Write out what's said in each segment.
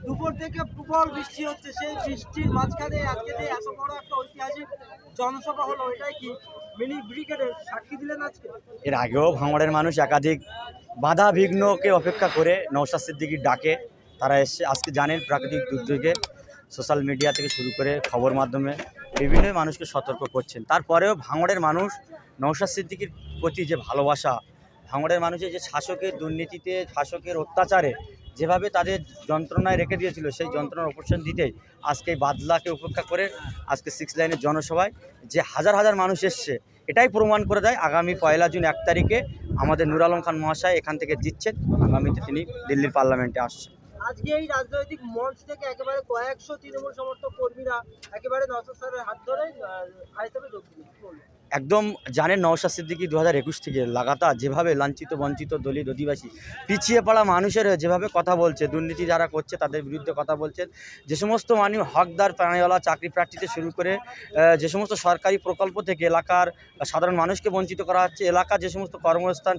দুপুর থেকে প্রবল বৃষ্টি হচ্ছে, সেই বৃষ্টির মাঝখানে আজকে যে এত বড় একটা ঐতিহাসিক জনসভা হলো, এটাই কি মিনি ব্রিগেডের সাক্ষী দিলেন আজকে? এর আগেও ভাঙড়ের মানুষ একাধিক বাধা বিঘ্নকে অপেক্ষা করে নওশাদ সিদ্দিকীর ডাকে তারা এসে, আজকে জানেন প্রাকৃতিক দুর্যোগে সোশ্যাল মিডিয়া থেকে শুরু করে খবর মাধ্যমে বিভিন্ন মানুষকে সতর্ক করছেন। তারপরেও ভাঙড়ের মানুষ নওশাদ সিদ্দিকীর প্রতি যে ভালোবাসা, ভাঙড়ের মানুষের যে শাসকের দুর্নীতিতে, শাসকের অত্যাচারে যেভাবে তাদের যন্ত্রণায় রেখে দিয়েছিল, সেই যন্ত্রণার অপারেশন দিতেই আজকে এই বাদলাকে উপেক্ষা করে আজকে 6 লাইনের জনসভায় যে হাজার হাজার মানুষ এসছে, এটাই প্রমাণ করে দেয় আগামী 1 জুন 1 তারিখে আমাদের নূর আলম খান মহাশয় এখান থেকে জিতছেন, আগামীতে তিনি দিল্লির পার্লামেন্টে আসছেন। আজকে এই রাজনৈতিক মঞ্চ থেকে একেবারে কয়েকশো তৃণমূল সমর্থক কর্মীরা একেবারে নওশাদ স্যারের হাত ধরে আইএসএফে যোগ দিলেন, কি বলবেন? একদম জানেন নওশাদ সিদ্দিকী 2021 থেকে লাগাতার যেভাবে লাঞ্ছিত বঞ্চিত দলিত অধিবাসী পিছিয়ে পড়া মানুষের যেভাবে কথা বলছে, দুর্নীতি যারা করছে তাদের বিরুদ্ধে কথা বলছেন, যে সমস্ত মানুষ হকদার প্রাণীওয়ালা চাকরি প্রার্থীতে শুরু করে যে সমস্ত সরকারি প্রকল্প থেকে এলাকার সাধারণ মানুষকে বঞ্চিত করা হচ্ছে, এলাকার যে সমস্ত কর্মস্থান,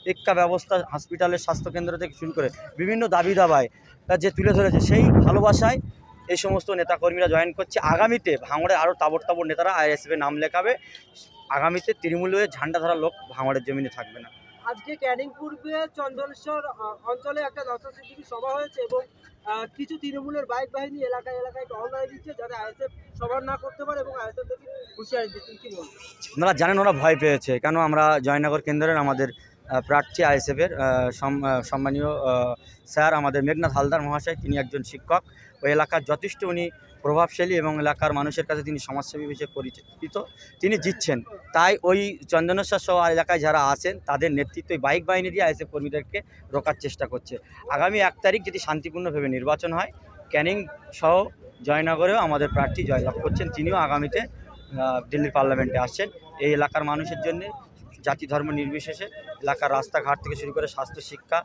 শিক্ষা ব্যবস্থা, হসপিটালের স্বাস্থ্যকেন্দ্র থেকে শুরু করে বিভিন্ন দাবি দাবায় যে তুলে ধরেছে, সেই ভালোবাসায় এই সমস্ত নেতাকর্মীরা জয়েন করছে। আগামীতে ভাঙড়ে আরও তাবড় তাবড় নেতারা আইএসএফে নাম লেখাবে। আগামীতে তৃণমূলের ঝান্ডা ধরা লোক ভাঙড়ের জমিনে থাকবে না। আজকে ক্যানিং পূর্বে চন্দনেশ্বর অঞ্চলে একটা নওশাদ সিদ্দিকীর সভা হয়েছে এবং কিছু তৃণমূলের বাইক বাহিনী এলাকায় এলাকায় টহলদারি দিচ্ছে যাতে আইএসএফ সভা না করতে পারে এবং আইএসএফ থেকে হুঁশিয়ারি দিচ্ছেন, কি বলবেন? আপনারা জানেন ওরা ভয় পেয়েছে, কেন আমরা জয়নগর কেন্দ্রের আমাদের প্রার্থী আইএসএফের সম্মানীয় স্যার আমাদের মেঘনাথ হালদার মহাশয়, তিনি একজন শিক্ষক, ওই এলাকার যথেষ্ট উনি প্রভাবশালী এবং এলাকার মানুষের কাছে তিনি সমাজসেবী হিসেবে পরিচিত, তিনি জিতছেন। তাই ওই চন্দনেশ্বর সহ এলাকায় যারা আছেন তাদের নেতৃত্বে বাইক বাহিনী দিয়ে আইএসএফ কর্মীদেরকে রোকার চেষ্টা করছে। আগামী 1 তারিখ যদি শান্তিপূর্ণভাবে নির্বাচন হয়, ক্যানিং সহ জয়নগরেও আমাদের প্রার্থী জয়লাভ করছেন, তিনিও আগামীতে দিল্লির পার্লামেন্টে আসছেন। এই এলাকার মানুষের জন্য জাতি ধর্ম নির্বিশেষে এলাকার রাস্তাঘাট থেকে শুরু করে স্বাস্থ্য শিক্ষা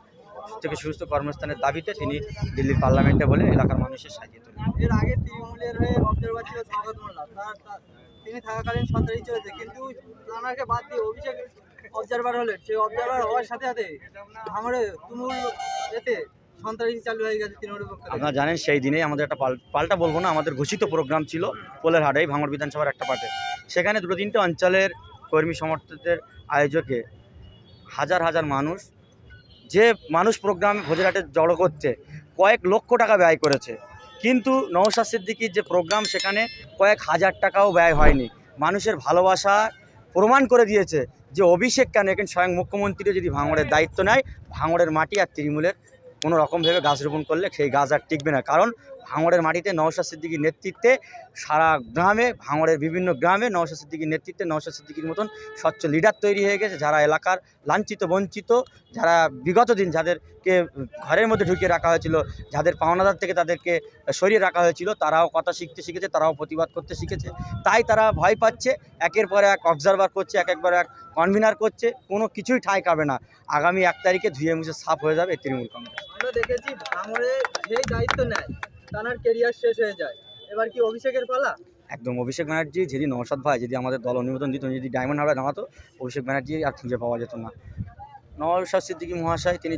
থেকে সুস্থ কর্মস্থানের দাবিতে তিনি দিল্লির পার্লামেন্টে বলে এলাকার মানুষের সাজিয়ে তোলেন। এর আগে তৃণমূলের হয়ে অবজারভার ছিল স্বাগত মোল্লা, তিনি থাকাকালীন সন্ত্রাসী চলেছে, কিন্তু তাঁকে বাদ দিয়ে অভিষেক অবজারভার হলেন। সেই অবজারভার হওয়ার সাথে সাথে ভাঙড়ে তুমুল এতে সন্ত্রাসী চালু হয়ে গেছে তৃণমূলের পক্ষে। আপনারা জানেন সেই দিনেই আমাদের একটা পাল্টা বলবো না, আমাদের ঘোষিত প্রোগ্রাম ছিল পোলের হাটেই ভাঙড় বিধানসভার একটা পার্টে, সেখানে 2-3টে অঞ্চলের কর্মী সমর্থকদের আয়োজকে হাজার হাজার মানুষ, যে মানুষ প্রোগ্রামে ভোজরাটে জড়ো করতে কয়েক লক্ষ টাকা ব্যয় করেছে, কিন্তু নওশাদ সিদ্দিকীর যে প্রোগ্রাম সেখানে কয়েক হাজার টাকাও ব্যয় হয়নি। মানুষের ভালোবাসা প্রমাণ করে দিয়েছে যে অভিষেক কেন, এখন স্বয়ং মুখ্যমন্ত্রীও যদি ভাঙড়ের দায়িত্ব নেয়, ভাঙড়ের মাটি আর তৃণমূলের কোনো রকমভাবে গাছ রোপণ করলে সেই গাছ আর টিকবে না। কারণ ভাঙড়ের মাটিতে নওশাদ সিদ্দিকীর নেতৃত্বে সারা গ্রামে, ভাঙড়ের বিভিন্ন গ্রামে নওশাদ সিদ্দিকীর নেতৃত্বে নওশাদ সিদ্দিকীর মতন স্বচ্ছ লিডার তৈরি হয়ে গেছে, যারা এলাকার লাঞ্ছিত বঞ্চিত, যারা বিগত দিন যাদেরকে ঘরের মধ্যে ঢুকিয়ে রাখা হয়েছিল, যাদের পাওনাদার থেকে তাদেরকে সরিয়ে রাখা হয়েছিল, তারাও কথা শিখতে শিখেছে, তারাও প্রতিবাদ করতে শিখেছে। তাই তারা ভয় পাচ্ছে, একের পর এক অবজারভার করছে, একের পর এক কনভিনার করছে, কোনো কিছুই ঠাঁই পাবে না। আগামী 1 তারিখে ধুয়ে মুছে সাফ হয়ে যাবে তৃণমূল কংগ্রেস। আমরা দেখেছি ভাঙড়ে যেই দায়িত্ব নেয় তার কেরিয়ার শেষ হয়ে যায়, এবার কি অভিষেকের পালা? একদম অভিষেক ব্যানার্জি যদি নওশাদ ভাই যদি আমাদের দল অনুমোদন দিত, যদি ডায়মন্ড হারবারে নামাতো, অভিষেক ব্যানার্জি আর খুঁজে পাওয়া যেত না। নওশাদ সিদ্দিকী মহাশয় তিনি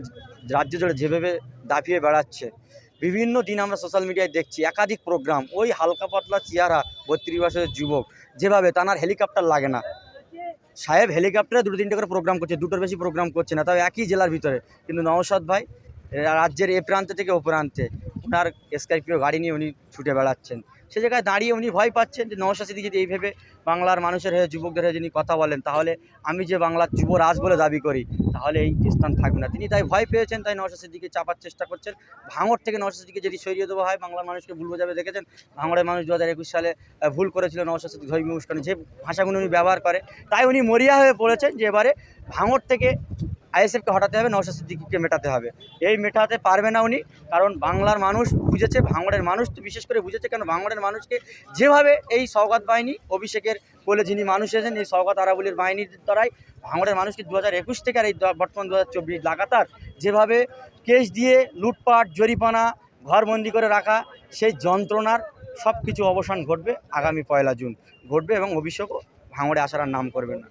রাজ্য জুড়ে যেভাবে দাপিয়ে বেড়াচ্ছে, বিভিন্ন দিন আমরা সোশ্যাল মিডিয়ায় দেখছি একাধিক প্রোগ্রাম, ওই হালকা পাতলা চেহারা 32 বছরের যুবক, যেভাবে তার হেলিকপ্টার লাগে না, সাহেব হেলিকপ্টারে 2-3টে করে প্রোগ্রাম করছে, 2টোর বেশি প্রোগ্রাম করছে না, তাও একই জেলার ভিতরে। কিন্তু নওশাদ ভাই রাজ্যের এ প্রান্ত থেকে ও প্রান্তে ওনার স্করপিও গাড়ি নিয়ে উনি ছুটে বেড়াচ্ছেন। সে জায়গায় দাঁড়িয়ে উনি ভয় পাচ্ছেন যে নওশাদ সিদ্দিকী যদি এইভাবে বাংলার মানুষের হয়ে, যুবকদের হয়ে যিনি কথা বলেন, তাহলে আমি যে বাংলার যুবরাজ বলে দাবি করি, তাহলে এই স্থান থাকবে না। তিনি তাই ভয় পেয়েছেন, তাই নওশাদ সিদ্দিকীকে চাপার চেষ্টা করছেন। ভাঙড় থেকে নওশাদ সিদ্দিকীকে যদি সরিয়ে দেওয়া হয়, বাংলার মানুষকে ভুল বোঝাবে। দেখেছেন ভাঙড়ের মানুষ 2021 সালে ভুল করেছিল নওশাদ সিদ্দিকী ধর্মীয় অনুষ্ঠানে, যে ভাষাগুলো উনি ব্যবহার করে, তাই উনি মরিয়া হয়ে পড়েছেন যে এবারে ভাঙড় থেকে আইএসএফকে হটাতে হবে, নওশাদ সিদ্দিকীকে মেটাতে হবে। এই মেটাতে পারবে না উনি, কারণ বাংলার মানুষ বুঝেছে, ভাঙড়ের মানুষ তো বিশেষ করে বুঝেছে, কেন ভাঙড়ের মানুষকে যেভাবে এই সওগাত বাহিনী অভিষেকের বলে যিনি মানুষ এসেছেন, এই সওগাত আরাবুলের বাহিনীর দ্বারাই ভাঙড়ের মানুষকে 2021 থেকে আর এই বর্তমান 2024 লাগাতার যেভাবে কেস দিয়ে লুটপাট, জরিমানা, ঘরবন্দি করে রাখা, সেই যন্ত্রণার সব কিছু অবসান ঘটবে আগামী 1 জুন ঘটবে, এবং অভিষেকও ভাঙড়ে আসার আর নাম করবে না।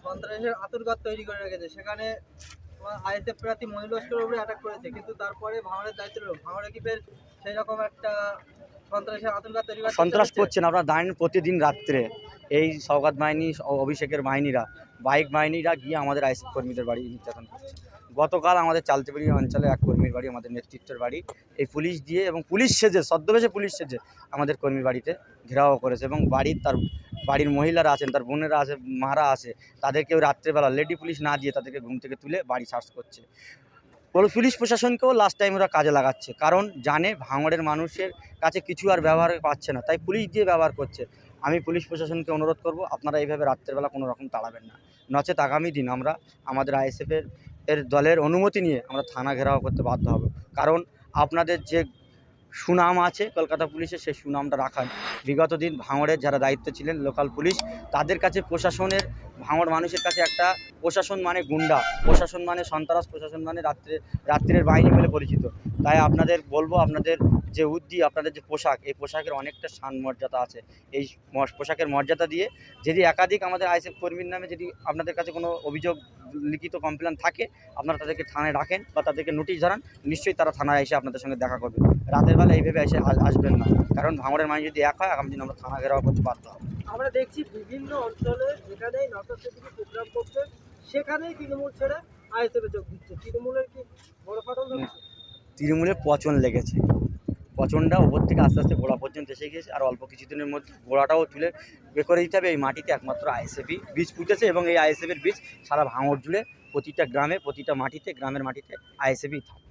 সন্ত্রাসের আতুরঘর তৈরি করে রেখেছে, সেখানে তোমার আইএসএফ প্রার্থী মনির লস্করের উপরে অ্যাটাক করেছে, কিন্তু তারপরে ভাঙড়ের দায়িত্ব রইল। ভাঙড়ে কি ফের সেই রকম একটা সন্ত্রাসের আতঙ্ক তৈরি করার চেষ্টা সন্ত্রাস হচ্ছে? করছেন আপনারা জানেন, প্রতিদিন রাত্রে এই সওগাত বাহিনী অভিষেকের বাহিনীরা বাইক বাহিনীরা গিয়ে আমাদের আইএসএফ কর্মীদের বাড়ি নির্যাতন করছে। গতকাল আমাদের চালতেবাড়ি অঞ্চলে এক কর্মীর বাড়ি, আমাদের নেতৃত্বের বাড়ি, এই পুলিশ দিয়ে এবং পুলিশ সেজে ছদ্মবেশে পুলিশ সেজে আমাদের কর্মীর বাড়িতে ঘেরাও করেছে এবং তার বাড়ির মহিলারা আছেন, তার বোনেরা আছে, মারা আছে, তাদেরকেও রাত্রেবেলা লেডি পুলিশ না দিয়ে তাদেরকে ঘুম থেকে তুলে বাড়ি সার্চ করছে। পুলিশ প্রশাসনকেও লাস্ট টাইম ওরা কাজে লাগাচ্ছে, কারণ জানে ভাঙড়ের মানুষের কাছে কিছু আর ব্যবহার পাচ্ছে না, তাই পুলিশ দিয়ে ব্যবহার করছে। আমি পুলিশ প্রশাসনকে অনুরোধ করব, আপনারা এইভাবে রাত্রেবেলা কোনো রকম তাড়াবেন না, নচেত আগামী দিন আমরা আমাদের আইএসএফের দলের অনুমতি নিয়ে আমরা থানা ঘেরাও করতে বাধ্য হব। কারণ আপনাদের যে সুনাম আছে কলকাতা পুলিশের, সেই সুনামটা রাখান। বিগত দিন ভাঙড়ের যারা দায়িত্ব ছিলেন লোকাল পুলিশ, তাদের কাছে প্রশাসনের, ভাঙড় মানুষের কাছে একটা প্রশাসন মানে গুন্ডা, প্রশাসন মানে সন্ত্রাস, প্রশাসন মানে রাত্রের বাহিনী বলে পরিচিত। তাই আপনাদের বলবো, আপনাদের যে উদ্দি, আপনাদের যে পোশাক, এই পোশাকের অনেকটা শান মর্যাদা আছে। এই পোশাকের মর্যাদা দিয়ে যদি একাধিক আমাদের আইএসএফ কর্মীর নামে যদি আপনাদের কাছে কোনো অভিযোগ লিখিত কমপ্লেন থাকে, আপনারা তাদেরকে থানায় রাখেন বা তাদেরকে নোটিশ ধরান, নিশ্চয়ই তারা থানায় এসে আপনাদের সঙ্গে দেখা করবে। রাতের বেলা এইভাবে এসে আসবেন না, কারণ ভাঙড়ের মানুষ যদি এক হয় আগামী দিন আমরা থানা ঘেরাও করতে বাধ্য হব। আমরা দেখছি বিভিন্ন অঞ্চলে যেখানেই নওশাদ সিদ্দিকী প্রোগ্রাম করছে সেখানেই তৃণমূল ছেড়ে আইএসএফে যোগ দিচ্ছে। তৃণমূলের কি বড় ফাটল হচ্ছে? তৃণমূলের পচন লেগেছে, পচনটা ওপর থেকে আস্তে আস্তে গোড়া পর্যন্ত এসে গিয়েছে, আর অল্প কিছুদিনের মধ্যে গোড়াটাও তুলে করে দিতে হবে। এই মাটিতে একমাত্র আইএসএফই বীজ পুঁতেছে এবং এই আইএসএফের বীজ সারা ভাঙড় জুড়ে প্রতিটা গ্রামে, প্রতিটা মাটিতে, গ্রামের মাটিতে আইএসএফই থাকে।